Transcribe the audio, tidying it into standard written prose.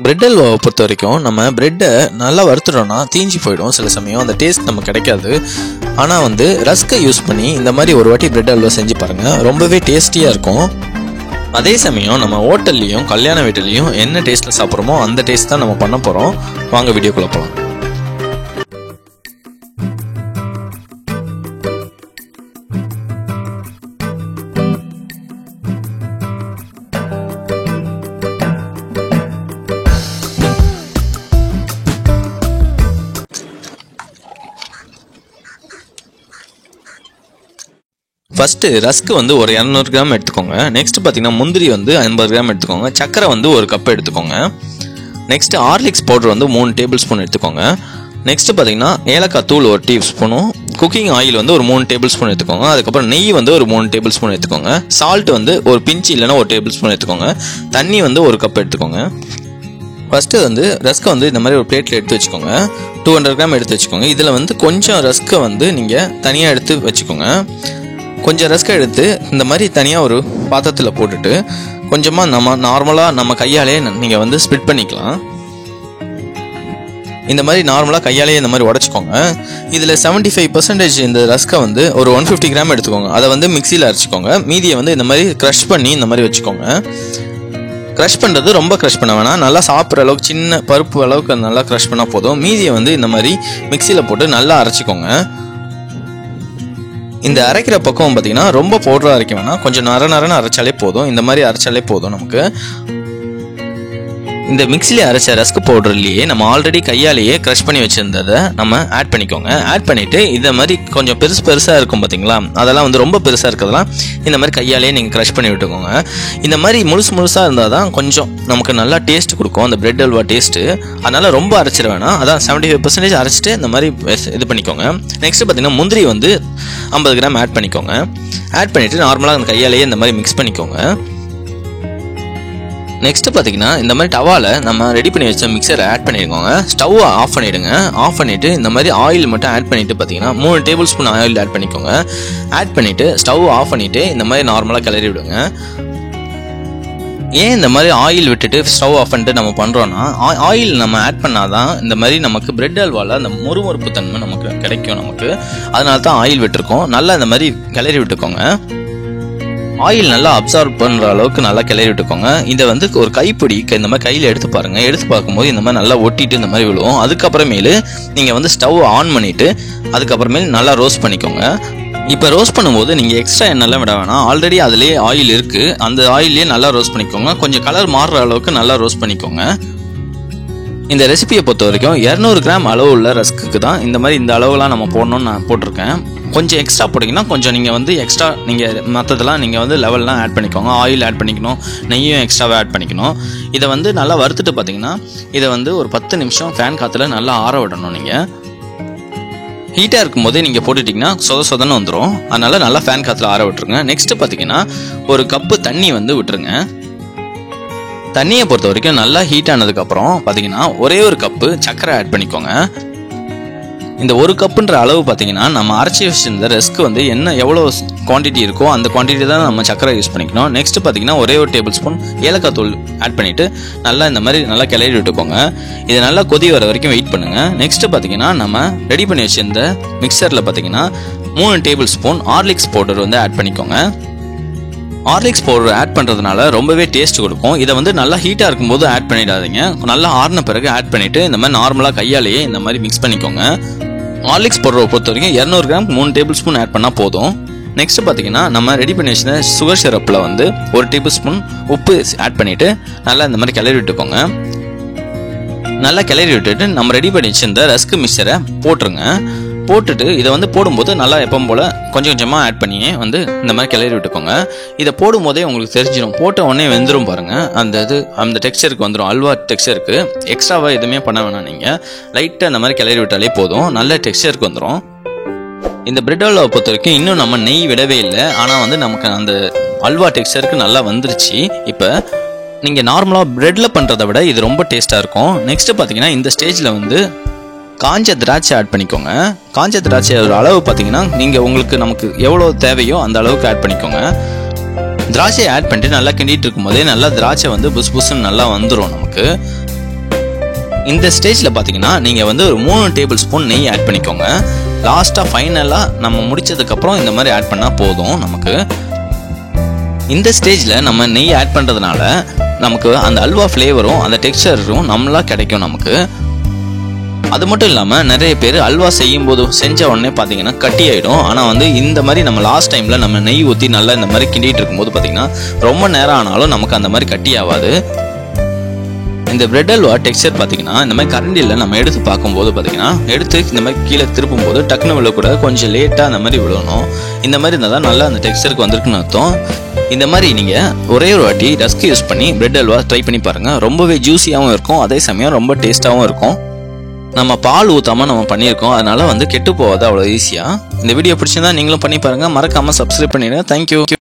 Bread அல்வாவை பொறுத்த வரைக்கும் நம்ம பிரெட்டை நல்லா வறுத்துட்டோம்னா தீஞ்சு போயிடும். சில சமயம் அந்த டேஸ்ட் நமக்கு கிடைக்காது. ஆனால் ரஸ்கை யூஸ் பண்ணி இந்த மாதிரி ஒரு வாட்டி பிரெட் அல்வா செஞ்சு பாருங்கள், ரொம்பவே டேஸ்டியாக இருக்கும். அதே சமயம் நம்ம ஹோட்டல்லையும் கல்யாண வீட்டிலையும் என்ன டேஸ்ட்டில் சாப்பிட்றோமோ அந்த டேஸ்ட் தான் நம்ம பண்ண போகிறோம். வாங்க வீடியோக்குள்ள போகலாம். ஃபஸ்ட்டு ரஸ்க்கு ஒரு 200 கிராம் எடுத்துக்கோங்க. நெக்ஸ்ட் பார்த்தீங்கன்னா முந்திரி 50 கிராம் எடுத்துக்கோங்க. சக்கரை ஒரு கப் எடுத்துக்கோங்க. Next Horlicks powder 3 table spoon எடுத்துக்கோங்க. நெக்ஸ்ட் பார்த்தீங்கன்னா ஏலக்காய் தூள் 1 டீஸ்பூனும், குக்கிங் ஆயில் ஒரு 3 டேபிள் ஸ்பூன் எடுத்துக்கோங்க. அதுக்கப்புறம் நெய் ஒரு 3 டேபிள் ஸ்பூன் எடுத்துக்கோங்க. சால்ட் ஒரு பிஞ்ச் இல்லைன்னா 1 டேபிள் ஸ்பூன் எடுத்துக்கோங்க. தண்ணி 1 கப் எடுத்துக்கோங்க. ஃபஸ்ட்டு ரஸ்க்கை இந்த மாதிரி ஒரு பிளேட்டில் எடுத்து வச்சுக்கோங்க. 200 கிராம் எடுத்து வச்சுக்கோங்க. இதில் கொஞ்சம் ரஸ்க்கை நீங்கள் தனியாக எடுத்து வச்சுக்கோங்க. கொஞ்சம் ரஸ்கை எடுத்து இந்த மாதிரி தனியாக ஒரு பாத்திரத்தில் போட்டுட்டு கொஞ்சமாக நம்ம கையாலே நீங்கள் ஸ்ப்ளிட் பண்ணிக்கலாம். இந்த மாதிரி நார்மலாக கையாலே இந்த மாதிரி உடச்சிக்கோங்க. இதில் 75% இந்த ரஸ்கை ஒரு 150 கிராம் எடுத்துக்கோங்க. அதை மிக்சியில் அரைச்சிக்கோங்க. மீதியை இந்த மாதிரி க்ரஷ் பண்ணி இந்த மாதிரி வச்சுக்கோங்க. க்ரஷ் பண்ணுறது ரொம்ப க்ரஷ் பண்ண வேணாம், நல்லா சாப்பிட்ற அளவுக்கு சின்ன பருப்பு அளவுக்கு நல்லா க்ரஷ் பண்ணால் போதும். மீதியை இந்த மாதிரி மிக்சியில் போட்டு நல்லா அரைச்சிக்கோங்க. இந்த அரைக்கிற பக்கம் பார்த்தீங்கன்னா ரொம்ப பவுடராக அரைக்க வேணாம், கொஞ்சம் நரன்னு அரைச்சாலே போதும். இந்த மாதிரி அரைச்சாலே போதும். நமக்கு இந்த மிக்சிலே அரைச்ச ரஸ்க் பவுடர்லேயே நம்ம ஆல்ரெடி கையாலேயே க்ரஷ் பண்ணி வச்சுருந்ததை நம்ம ஆட் பண்ணிக்கோங்க. ஆட் பண்ணிவிட்டு இந்த மாதிரி கொஞ்சம் பெருசாக இருக்கும் பார்த்தீங்களா, அதெல்லாம் ரொம்ப பெருசாக இருக்கிறதெல்லாம் இந்த மாதிரி கையாலேயே நீங்கள் க்ரஷ் பண்ணி விட்டுக்கோங்க. இந்த மாதிரி முழுசாக இருந்தால் தான் கொஞ்சம் நமக்கு நல்லா டேஸ்ட் கொடுக்கும், அந்த பிரெட் அல்வா டேஸ்ட்டு. அதனால் ரொம்ப அரைச்சிட வேணாம், அதான் 75% அரைச்சிட்டு இந்த மாதிரி இது பண்ணிக்கோங்க. நெக்ஸ்ட்டு பார்த்தீங்கன்னா முந்திரி 50 கிராம் ஆட் பண்ணிக்கோங்க. ஆட் பண்ணிவிட்டு நார்மலாக அந்த கையாலேயே இந்த மாதிரி மிக்ஸ் பண்ணிக்கோங்க. நெக்ஸ்ட் பார்த்தீங்கன்னா இந்த மாதிரி டவாவில் நம்ம ரெடி பண்ணி வச்ச மிக்சரை ஆட் பண்ணிடுங்க. ஸ்டவ் ஆஃப் பண்ணிவிடுங்க. ஆஃப் பண்ணிவிட்டு இந்த மாதிரி ஆயில் மட்டும் ஆட் பண்ணிவிட்டு பார்த்தீங்கன்னா 3 டேபிள் ஸ்பூன் ஆயில் ஆட் பண்ணிக்கோங்க. ஆட் பண்ணிவிட்டு ஸ்டவ் ஆஃப் பண்ணிவிட்டு இந்த மாதிரி நார்மலாக கிளறி விடுங்க. ஏன் இந்த மாதிரி ஆயில் விட்டுட்டு ஸ்டவ் ஆஃப் பண்ணிட்டு நம்ம பண்ணுறோன்னா, ஆயில் நம்ம ஆட் பண்ணாதான் இந்த மாதிரி நமக்கு பிரெட் அல்வாவில் அந்த மொறுமொறுப்பு தன்மை நமக்கு கிடைக்கும். அதனால தான் ஆயில் விட்டுருக்கோம். நல்லா இந்த மாதிரி கிளறி விட்டுக்கோங்க. ஆயில் நல்லா அப்சார்ப் பண்ணுற அளவுக்கு நல்லா கிளறி விட்டுக்கோங்க. இதை ஒரு கைப்பிடி இந்த மாதிரி கையில் எடுத்து பாருங்கள். எடுத்து பார்க்கும்போது இந்த மாதிரி நல்லா ஒட்டிட்டு இந்த மாதிரி விழுவும். அதுக்கப்புறமேலு நீங்கள் ஸ்டவ் ஆன் பண்ணிவிட்டு அதுக்கப்புறமேல் நல்லா ரோஸ்ட் பண்ணிக்கோங்க. இப்போ ரோஸ்ட் பண்ணும்போது நீங்கள் எக்ஸ்ட்ரா எண்ணெய்லாம் விட வேணாம், ஆல்ரெடி அதிலே ஆயில் இருக்குது. அந்த ஆயிலே நல்லா ரோஸ்ட் பண்ணிக்கோங்க. கொஞ்சம் கலர் மாறுற அளவுக்கு நல்லா ரோஸ்ட் பண்ணிக்கோங்க. இந்த ரெசிபியை பொறுத்த வரைக்கும் 200 கிராம் அளவு உள்ள ரஸ்க்கு தான் இந்த மாதிரி இந்த அளவுலாம் நம்ம போடணும்னு நான் போட்டிருக்கேன். கொஞ்சம் எக்ஸ்ட்ரா போட்டிங்கன்னா கொஞ்சம் நீங்கள் எக்ஸ்ட்ரா நீங்கள் மற்றதெல்லாம் நீங்கள் லெவல்லாம் ஆட் பண்ணிக்கோங்க. ஆயில் ஆட் பண்ணிக்கணும், நெய்யும் எக்ஸ்ட்ராவாக ஆட் பண்ணிக்கணும். இதை நல்லா வறுத்துட்டு பார்த்தீங்கன்னா இதை ஒரு 10 நிமிஷம் ஃபேன் காற்றுல நல்லா ஆற விடணும். நீங்கள் ஹீட்டாக இருக்கும்போதே நீங்கள் போட்டுட்டிங்கன்னா சொதன்னு வந்துடும். அதனால் நல்லா ஃபேன் காற்றுல ஆற விட்டுருங்க. நெக்ஸ்ட்டு பார்த்தீங்கன்னா ஒரு கப்பு தண்ணி விட்டுருங்க. தண்ணியை பொறுத்த வரைக்கும் நல்லா ஹீட் ஆனதுக்கப்புறம் பார்த்தீங்கன்னா ஒரே ஒரு கப்பு சர்க்கரை ஆட் பண்ணிக்கோங்க. இந்த ஒரு கப்புன்ற அளவு பார்த்தீங்கன்னா நம்ம அரைச்சி வச்சிருந்த ரஸ்க்கு என்ன எவ்வளோ குவான்டிட்டி இருக்கோ அந்த குவான்டிட்டி தான் நம்ம சர்க்கரை யூஸ் பண்ணிக்கணும். நெக்ஸ்ட் பார்த்தீங்கன்னா ஒரே ஒரு டேபிள் ஸ்பூன் ஏலக்காய் தூள் ஆட் பண்ணிவிட்டு நல்லா இந்த மாதிரி நல்லா கிளறி விட்டுக்கோங்க. இது நல்லா கொதி வர வரைக்கும் வெயிட் பண்ணுங்கள். நெக்ஸ்ட்டு பார்த்தீங்கன்னா நம்ம ரெடி பண்ணி வச்சிருந்த மிக்சரில் பார்த்தீங்கன்னா 3 tablespoon Horlicks powder add பண்ணிக்கோங்க. ஹார்லிக்ஸ் பவுடர் ஆட் பண்ணுறதுனால ரொம்பவே டேஸ்ட் கொடுக்கும். இதை நல்லா ஹீட்டாக இருக்கும்போது ஆட் பண்ணிடாதீங்க. நல்லா ஆறின பிறகு ஆட் பண்ணிவிட்டு இந்த மாதிரி நார்மலாக கையாலேயே இந்த மாதிரி மிக்ஸ் பண்ணிக்கோங்க. ஹார்லிக்ஸ் பவுடரை பொறுத்த வரைக்கும் 200 கிராம் 3 டேபிள் ஸ்பூன் ஆட் பண்ணால் போதும். நெக்ஸ்ட் பார்த்தீங்கன்னா நம்ம ரெடி பண்ணி வச்சுருந்த சுகர் சிரப்பில் 1 டேபிள் ஸ்பூன் உப்பு ஆட் பண்ணிவிட்டு நல்லா இந்த மாதிரி கிளறி விட்டுக்கோங்க. நல்லா கிளறி விட்டுட்டு நம்ம ரெடி பண்ணி வச்சுருந்த ரஸ்க் மிக்சரை போட்டுருங்க. போட்டுட்டு இதை போடும்போது நல்லா எப்பவும் போல் கொஞ்சம் கொஞ்சமாக ஆட் பண்ணியே இந்த மாதிரி கிளறி விட்டுக்கோங்க. இதை போடும்போதே உங்களுக்கு தெரிஞ்சிடும், போட்ட உடனே வெந்துடும் பாருங்கள். அந்த டெக்ஸ்சருக்கு வந்துடும், அல்வா டெக்ஸ்சருக்கு. எக்ஸ்ட்ராவாக எதுவுமே பண்ண வேணாம், நீங்கள் லைட்டாக இந்த மாதிரி கிளறி விட்டாலே போதும், நல்ல டெக்ஸ்சருக்கு வந்துடும். இந்த பிரெட் அல்வாவை பொறுத்த வரைக்கும் இன்னும் நம்ம நெய் விடவே இல்லை, ஆனால் நமக்கு அந்த அல்வா டெக்ஸ்சருக்கு நல்லா வந்துருச்சு. இப்போ நீங்கள் நார்மலாக ப்ரெட்டில் பண்ணுறதை விட இது ரொம்ப டேஸ்ட்டாக இருக்கும். நெக்ஸ்ட்டு பார்த்தீங்கன்னா இந்த ஸ்டேஜில் காஞ்ச திராட்சை ஆட் பண்ணிக்கோங்க. காஞ்ச திராட்சையோட அளவு பார்த்தீங்கன்னா நீங்கள் நமக்கு எவ்வளோ தேவையோ அந்த அளவுக்கு ஆட் பண்ணிக்கோங்க. திராட்சையை ஆட் பண்ணிட்டு நல்லா கிண்டிட்டு இருக்கும்போதே நல்லா திராட்சை புஸ் புஸ்ன்னு நல்லா வந்துடும் நமக்கு. இந்த ஸ்டேஜில் பார்த்தீங்கன்னா நீங்கள் வந்து ஒரு 3 டேபிள் ஸ்பூன் நெய் ஆட் பண்ணிக்கோங்க. லாஸ்ட்டாக ஃபைனலாக நம்ம முடிச்சதுக்கப்புறம் இந்த மாதிரி ஆட் பண்ணால் போதும் நமக்கு. இந்த ஸ்டேஜில் நம்ம நெய் ஆட் பண்ணுறதுனால நமக்கு அந்த அல்வா ஃப்ளேவரும் அந்த டெக்ஸ்சரும் நம்மளா கிடைக்கும் நமக்கு. அது மட்டும் இல்லாமல் நிறைய பேர் அல்வா செய்யும்போது செஞ்ச உடனே பார்த்தீங்கன்னா கட்டி ஆகிடும். ஆனால் வந்து இந்த மாதிரி நம்ம லாஸ்ட் டைமில் நம்ம நெய் ஊற்றி நல்லா இந்த மாதிரி கிண்டிகிட்டு இருக்கும்போது பார்த்தீங்கன்னா ரொம்ப நேரம் ஆனாலும் நமக்கு அந்த மாதிரி கட்டி ஆகாது. இந்த பிரெட் அல்வா டெக்ஸ்சர் பார்த்தீங்கன்னா இந்த மாதிரி கரண்டியில் நம்ம எடுத்து பார்க்கும்போது பார்த்தீங்கன்னா எடுத்து இந்த மாதிரி கீழே திருப்பும் போது டக்குன்னு விழக்கூடாது, கொஞ்சம் லேட்டாக அந்த மாதிரி விழணும். இந்த மாதிரி இருந்தால் தான் நல்லா அந்த டெக்ஸ்சருக்கு வந்திருக்குன்னு அர்த்தம். இந்த மாதிரி நீங்கள் ஒரே ஒரு வாட்டி ரஸ்க் யூஸ் பண்ணி பிரெட் அல்வா ட்ரை பண்ணி பாருங்கள். ரொம்பவே ஜூஸியாகவும் இருக்கும், அதே சமயம் ரொம்ப டேஸ்ட்டாகவும் இருக்கும். நம்ம பால் ஊற்றாமல் நம்ம பண்ணியிருக்கோம், அதனால வந்து கெட்டு போகாது அவ்வளோ ஈஸியாக. இந்த வீடியோ பிடிச்சிருந்தா நீங்களும் பண்ணி பாருங்கள். மறக்காமல் சப்ஸ்கிரைப் பண்ணிடுங்க. தேங்க்யூ.